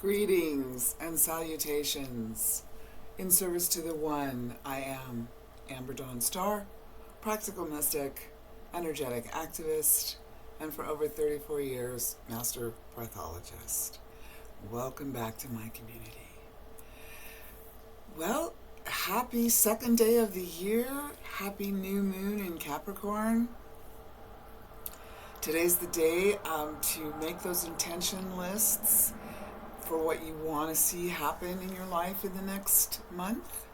Greetings and salutations. In service to the One, I am Amber Dawn Star, practical mystic, energetic activist, and for over 34 years, master breathologist. Welcome back to my community. Well, happy second day of the year. Happy new moon in Capricorn. Today's the day to make those intention lists for what you want to see happen in your life in the next month,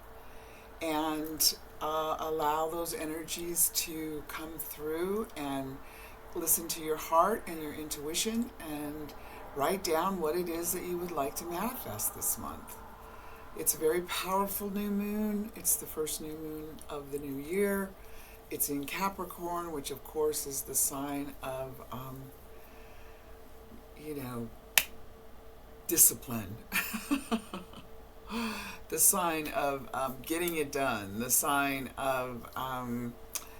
and allow those energies to come through, and listen to your heart and your intuition and write down what it is that you would like to manifest this month. It's a very powerful new moon. It's the first new moon of the new year. It's in Capricorn, which of course is the sign of discipline, the sign of getting it done, the sign of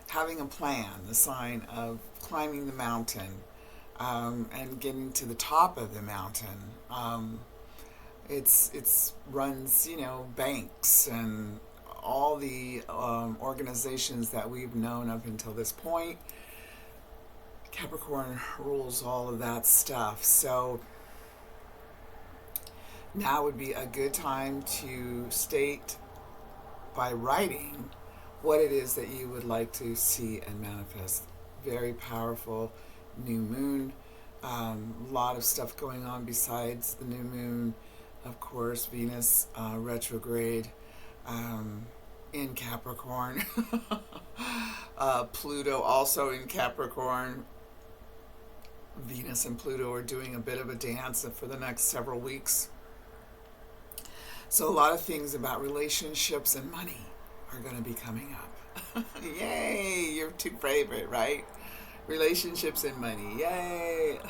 having a plan, the sign of climbing the mountain and getting to the top of the mountain. It's runs, banks and all the organizations that we've known up until this point. Capricorn rules all of that stuff. So now would be a good time to state by writing what it is that you would like to see and manifest. Very powerful new moon. A lot of stuff going on besides the new moon. Of course, Venus retrograde in Capricorn. Pluto also in Capricorn. Venus and Pluto are doing a bit of a dance for the next several weeks. So a lot of things about relationships and money are going to be coming up. Yay! Your two favorite, right? Relationships and money. Yay!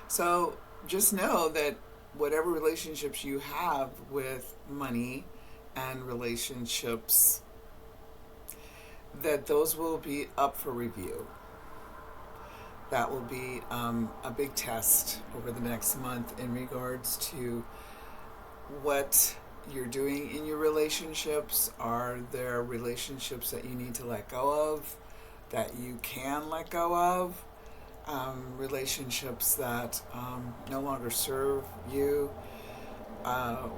So just know that whatever relationships you have with money and relationships, that those will be up for review. That will be a big test over the next month in regards to what you're doing in your relationships. Are there relationships that you need to let go of, that you can let go of? Relationships that no longer serve you,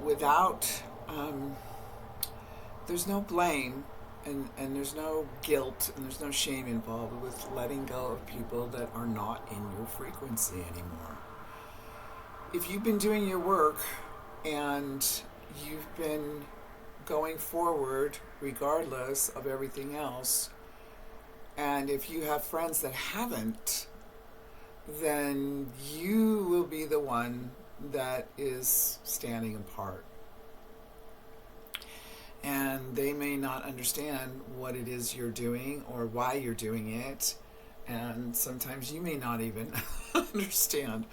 without, there's no blame and there's no guilt and there's no shame involved with letting go of people that are not in your frequency anymore. If you've been doing your work and you've been going forward regardless of everything else, and if you have friends that haven't, then you will be the one that is standing apart. And they may not understand what it is you're doing or why you're doing it. And sometimes you may not even understand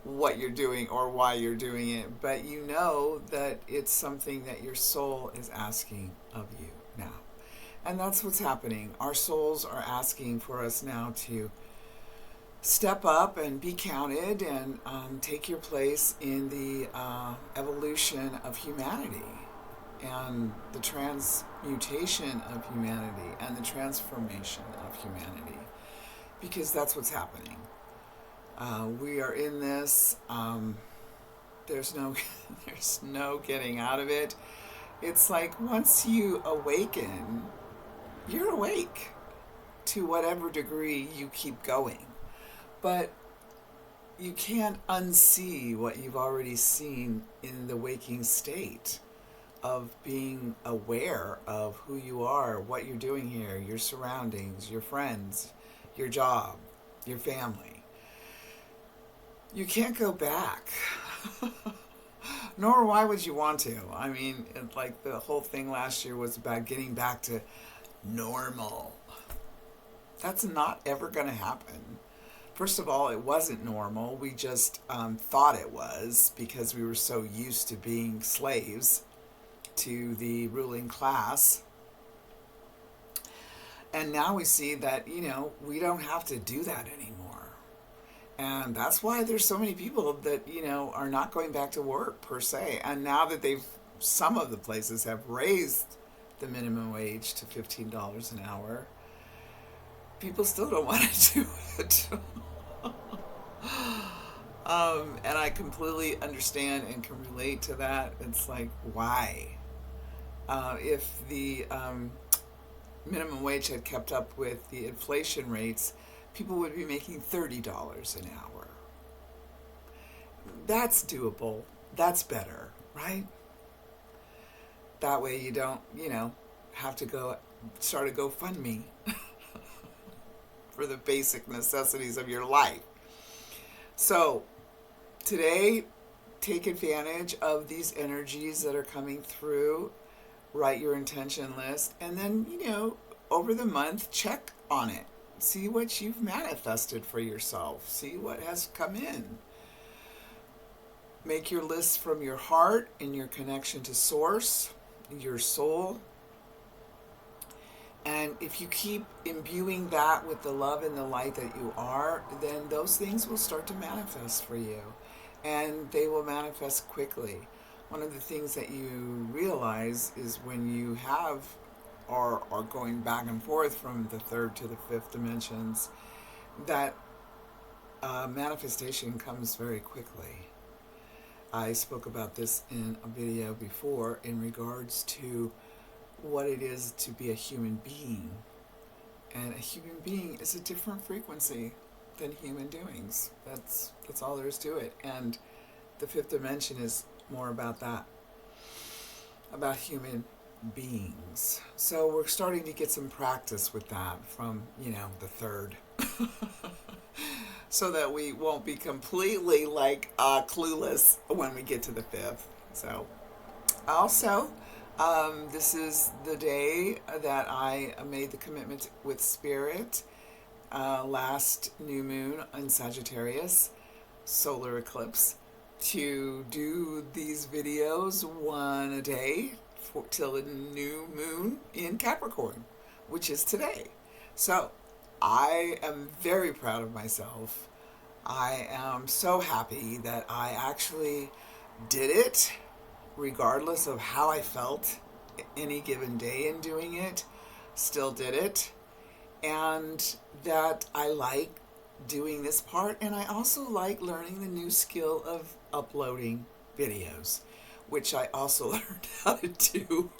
what you're doing or why you're doing it. But you know that it's something that your soul is asking of you now. And that's what's happening. Our souls are asking for us now to step up and be counted and take your place in the evolution of humanity and the transmutation of humanity and the transformation of humanity, because that's what's happening. We are in this. There's no getting out of it. It's like once you awaken, you're awake to whatever degree you keep going. But you can't unsee what you've already seen in the waking state of being aware of who you are, what you're doing here, your surroundings, your friends, your job, your family. You can't go back. Nor why would you want to? I mean, like the whole thing last year was about getting back to normal. That's not ever going to happen. First of all, it wasn't normal. We just thought it was because we were so used to being slaves to the ruling class. And now we see that, we don't have to do that anymore. And that's why there's so many people that, are not going back to work per se. And now that some of the places have raised the minimum wage to $15 an hour, people still don't want to do it. And I completely understand and can relate to that. It's like, why? If the minimum wage had kept up with the inflation rates, people would be making $30 an hour. That's doable. That's better, right? That way you don't, have to go start a GoFundMe for the basic necessities of your life. So today, take advantage of these energies that are coming through. Write your intention list, and then, over the month, check on it. See what you've manifested for yourself. See what has come in. Make your list from your heart and your connection to source, your soul. And if you keep imbuing that with the love and the light that you are, then those things will start to manifest for you. And they will manifest quickly. One of the things that you realize is when you have or are going back and forth from the third to the fifth dimensions, that manifestation comes very quickly. I spoke about this in a video before in regards to what it is to be a human being. And a human being is a different frequency than human doings. That's all there is to it. And the fifth dimension is more about that, about human beings. So we're starting to get some practice with that from, the third. So that we won't be completely clueless when we get to the fifth. So also, this is the day that I made the commitment with Spirit, last new moon in Sagittarius, solar eclipse, to do these videos one a day till the new moon in Capricorn, which is today. So I am very proud of myself. I am so happy that I actually did it, regardless of how I felt any given day in doing it, still did it, and that I like doing this part, and I also like learning the new skill of uploading videos, which I also learned how to do.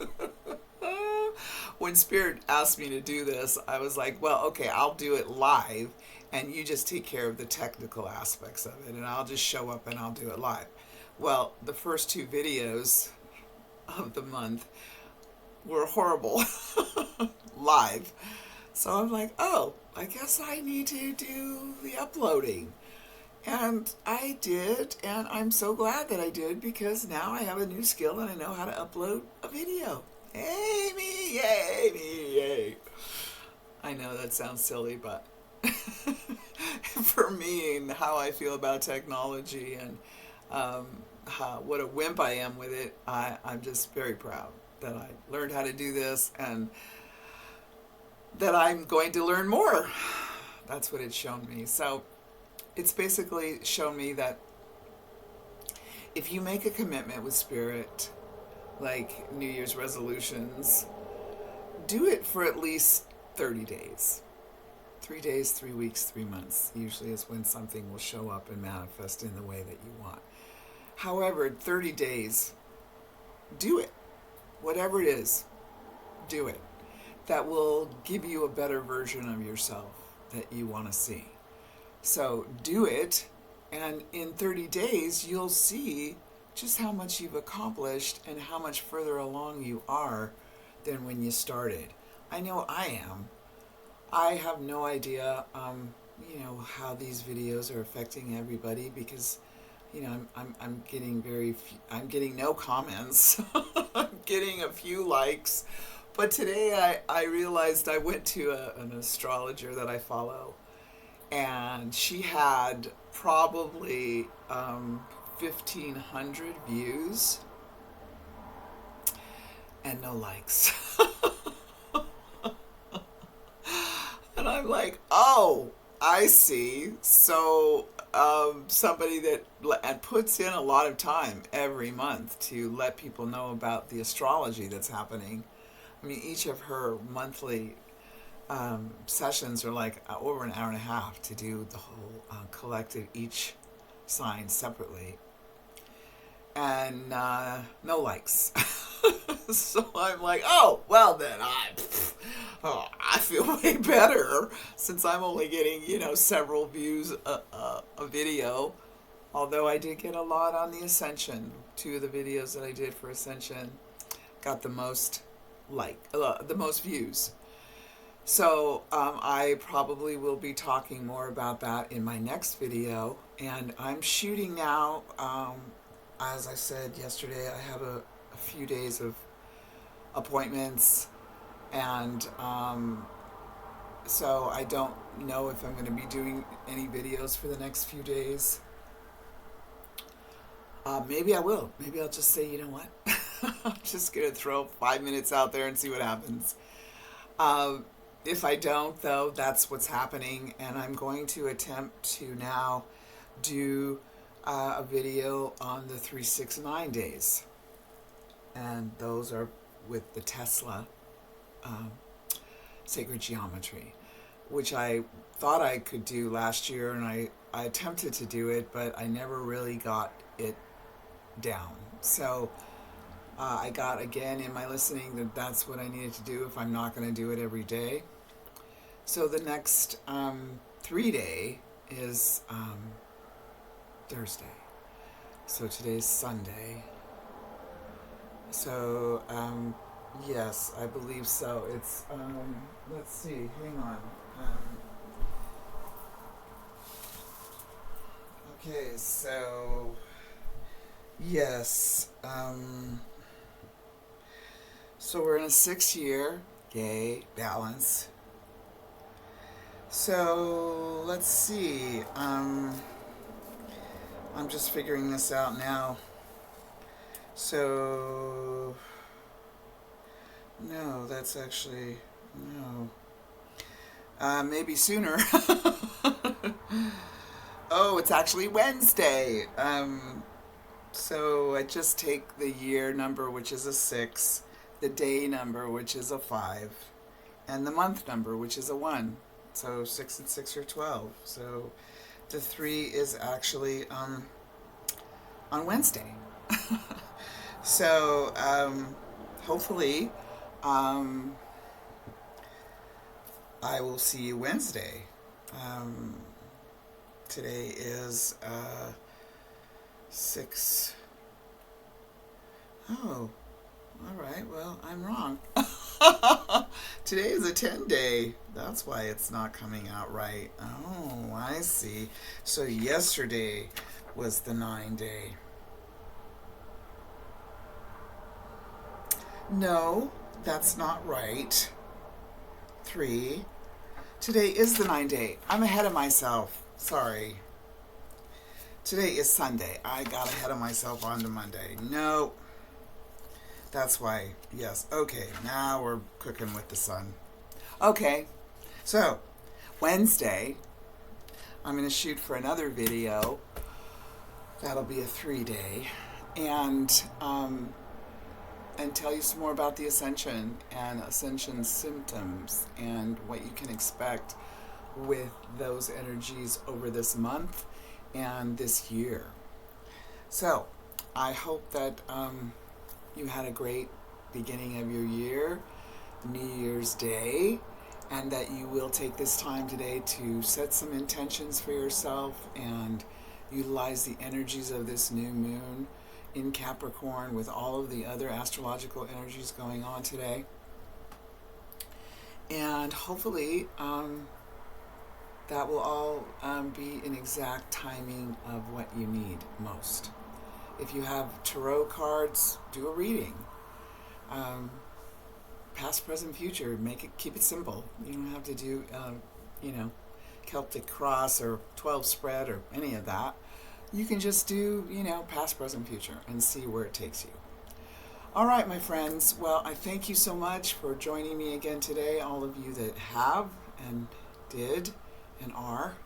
When Spirit asked me to do this, I was like, well, okay, I'll do it live, and you just take care of the technical aspects of it, and I'll just show up and I'll do it live. Well, the first two videos of the month were horrible live. So I'm like, oh, I guess I need to do the uploading. And I did, and I'm so glad that I did, because now I have a new skill and I know how to upload a video. Hey me, yay me, yay. I know that sounds silly, but for me and how I feel about technology and what a wimp I am with it, I'm just very proud that I learned how to do this, and that I'm going to learn more. That's what it's shown me. So it's basically shown me that if you make a commitment with Spirit, like New Year's resolutions, do it for at least 30 days. 3 days, 3 weeks, 3 months usually is when something will show up and manifest in the way that you want. However, 30 days, do it. Whatever it is, do it. That will give you a better version of yourself that you want to see. So do it, and in 30 days, you'll see just how much you've accomplished and how much further along you are than when you started. I know I am. I have no idea, how these videos are affecting everybody, because, I'm getting I'm getting no comments. I'm getting a few likes. But today I realized I went to an astrologer that I follow, and she had probably 1,500 views and no likes. And I'm like, oh, I see. So somebody that puts in a lot of time every month to let people know about the astrology that's happening. I mean, each of her monthly sessions are like over an hour and a half to do the whole collective, each sign separately. And no likes. So I'm like, oh, well then I feel way better since I'm only getting, several views a video. Although I did get a lot on the Ascension. 2 of the videos that I did for Ascension got the most the most views. So I probably will be talking more about that in my next video. And I'm shooting now. As I said yesterday, I have a few days of appointments, and so I don't know if I'm going to be doing any videos for the next few days. Maybe I will. Maybe I'll just say, you know what? I'm just going to throw 5 minutes out there and see what happens. If I don't, though, that's what's happening, and I'm going to attempt to now do a video on the 369 days, and those are with the Tesla sacred geometry, which I thought I could do last year, and I attempted to do it, but I never really got it down. So I got again in my listening that that's what I needed to do if I'm not going to do it every day. So the next 3-day is Thursday. So today's Sunday. So yes, I believe so. It's let's see, hang on. Okay, so yes, so we're in a 6th year, yay, balance. So let's see, I'm just figuring this out now. So no, that's actually no, maybe sooner. Oh, it's actually Wednesday. So I just take the year number, which is a 6, the day number, which is a 5, and the month number, which is a 1. So 6 and 6 are 12. So the 3 is actually on Wednesday. So hopefully I will see you Wednesday. Today is 6. Oh, all right. Well, I'm wrong. Today is a 10 day. That's why it's not coming out right. Oh, I see. So yesterday was the 9 day. No, that's not right. 3. Today is the 9 day. I'm ahead of myself. Sorry. Today is Sunday. I got ahead of myself on to Monday. No. That's why. Yes. Okay. Now we're cooking with the sun. Okay. So, Wednesday, I'm going to shoot for another video. That'll be a 3 day. And tell you some more about the Ascension and Ascension symptoms and what you can expect with those energies over this month and this year. So, I hope that you had a great beginning of your year, New Year's Day, and that you will take this time today to set some intentions for yourself and utilize the energies of this new moon in Capricorn with all of the other astrological energies going on today. And hopefully that will all be an exact timing of what you need most. If you have tarot cards, do a reading. Past, present, future. Keep it simple. You don't have to do, Celtic cross or 12 spread or any of that. You can just do, past, present, future and see where it takes you. All right, my friends. Well, I thank you so much for joining me again today, all of you that have and did and are.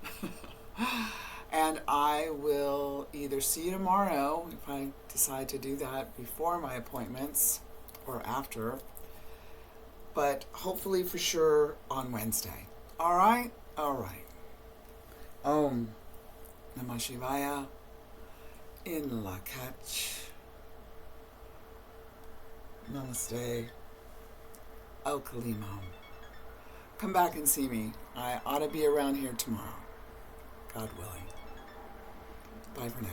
And I will either see you tomorrow, if I decide to do that before my appointments or after, but hopefully for sure on Wednesday. All right? All right. Om Namah Shivaya. In Lakach. Namaste. El Kalimo. Come back and see me. I ought to be around here tomorrow. God willing. Bye for now.